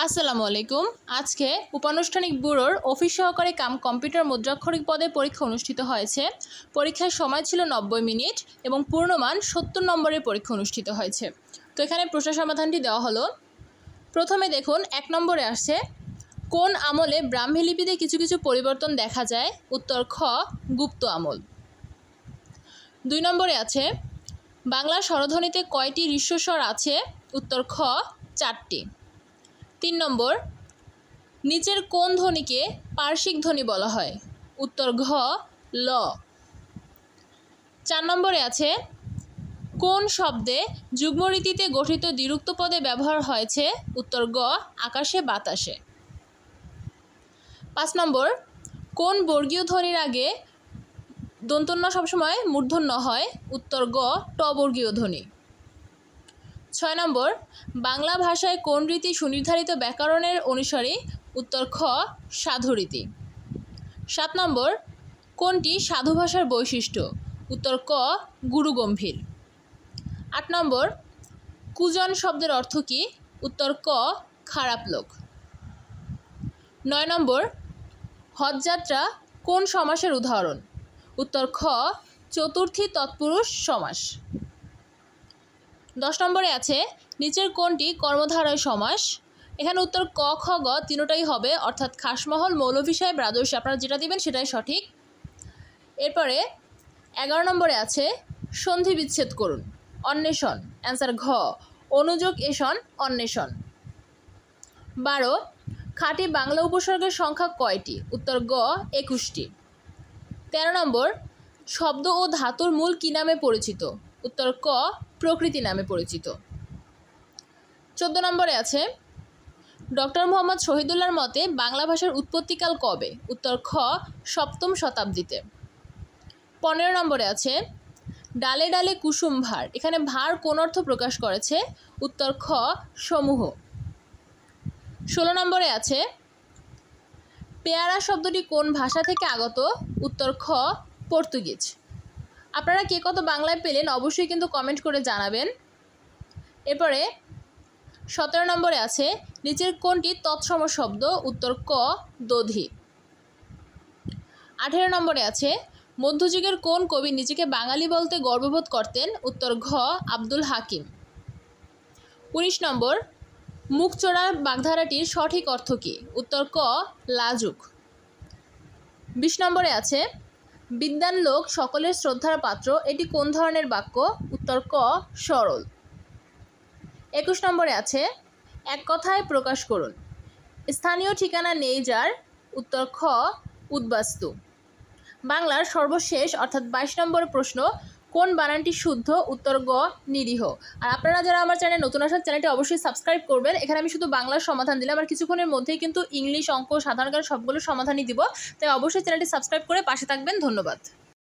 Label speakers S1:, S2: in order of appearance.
S1: আসসালামু আলাইকুম। আজকে উপানুষ্ঠানিক ব্যুরোর অফিস সহকারী কাম কম্পিউটার মুদ্রাক্ষরিক পদে পরীক্ষা অনুষ্ঠিত হয়েছে। পরীক্ষার সময় ছিল 90 মিনিট এবং পূর্ণমান 70 নম্বরের পরীক্ষা অনুষ্ঠিত হয়েছে। তো এখানে প্রশ্ন সমাধানটি দেওয়া হলো। প্রথমে দেখুন 1 নম্বরে আসছে, কোন আমলে ব্রাহ্মী লিপিতে কিছু কিছু পরিবর্তন দেখা যায়? উত্তর খ, গুপ্ত আমল। 2 নম্বরে আছে, বাংলা স্বরধ্বনিতে কয়টি ঋস্বস্বর আছে? উত্তর খ, 4টি। 3 নম্বর, নিচের কোন ধ্বনিকে পার্শ্বিক ধ্বনি বলা হয়? উত্তর ঘ, ল। 4 নম্বরে আছে, কোন শব্দে যুগ্মরীতিতে গঠিত দ্বিরুক্ত পদে ব্যবহার হয়েছে? উত্তর গ, আকাশে বাতাসে। 5 নম্বর, কোন বর্গীয় ধ্বনির আগে দন্তন্য সবসময় মূর্ধন্য হয়? উত্তর গ, ট বর্গীয় ধ্বনি। 6 নম্বর, বাংলা ভাষায় কোন রীতি সুনির্ধারিত ব্যাকরণের অনুসারী? উত্তর খ, সাধুরীতি। 7 নম্বর, কোনটি সাধু ভাষার বৈশিষ্ট্য? উত্তর ক, গুরুগম্ভীর। 8 নম্বর, কুজন শব্দের অর্থ কী? উত্তর ক, খারাপ লোক। 9 নম্বর, হজযাত্রা কোন সমাসের উদাহরণ? উত্তর খ, চতুর্থী তৎপুরুষ সমাস। 10 নম্বরে আছে, নিচের কোনটি কর্মধারয় সমাস? এখানে উত্তর ক, খ, গ তিনটাই হবে, অর্থাৎ খাসমহল, মৌলভী সাহেব, রাজর্ষি, আপনারা যেটা দিবেন সেটাই সঠিক। এরপরে 11 নম্বরে আছে, সন্ধি বিচ্ছেদ করুন। অন্বেষণ, অ্যান্সার ঘ, অনুযোগ এষণ, অন্বেষণ। 12, খাঁটি বাংলা উপসর্গের সংখ্যা কয়টি? উত্তর গ, 21টি। 13 নম্বর, শব্দ ও ধাতুর মূল কী নামে পরিচিত? উত্তর ক, প্রকৃতি নামে পরিচিত। 14 নম্বরে আছে, ডক্টর মোহাম্মদ শহীদুল্লাহর মতে বাংলা ভাষার উৎপত্তিকাল কবে? উত্তর খ, 7ম শতাব্দীতে। 15 নম্বরে আছে, ডালে ডালে কুসুম ভার, এখানে ভার কোন অর্থ প্রকাশ করেছে? উত্তর খ, সমূহ। 16 নম্বরে আছে, পেয়ারা শব্দটি কোন ভাষা থেকে আগত? উত্তর খ, পর্তুগিজ। আপনারা কে কত বাংলায় পেলেন অবশ্যই কিন্তু কমেন্ট করে জানাবেন। এরপরে 17 নম্বরে আছে, নিচের কোনটি তৎসম শব্দ? উত্তর ক, দধি। 18 নম্বরে আছে, মধ্যযুগের কোন কবি নিজেকে বাঙালি বলতে গর্ববোধ করতেন? উত্তর ঘ, আব্দুল হাকিম। 19 নম্বর, মুখচোরা বাগধারাটির সঠিক অর্থ কী? উত্তর ক, লাজুক। 20 নম্বরে আছে, বিদ্বান লোক সকলের শ্রদ্ধার পাত্র, এটি কোন ধরনের বাক্য? উত্তর ক, সরল। 21 নম্বরে আছে, এক কথায় প্রকাশ করুন। স্থানীয় ঠিকানা নেই যার? উত্তর খ, উদ্বাস্তু। বাংলার সর্বশেষ অর্থাৎ 22 নম্বর প্রশ্ন, কোন বানানটি শুদ্ধ? উত্তর গ, নিরীহ। আর আপনারা যারা আমার চ্যানেলে নতুন আসার, চ্যানেলটি অবশ্যই সাবস্ক্রাইব করবেন। এখানে আমি শুধু বাংলার সমাধান দিলাম, আর কিছুক্ষণের মধ্যেই কিন্তু ইংলিশ, অঙ্ক, সাধারণ জ্ঞান সবগুলো সমাধানই দিব। তাই অবশ্যই চ্যানেলটি সাবস্ক্রাইব করে পাশে থাকবেন। ধন্যবাদ।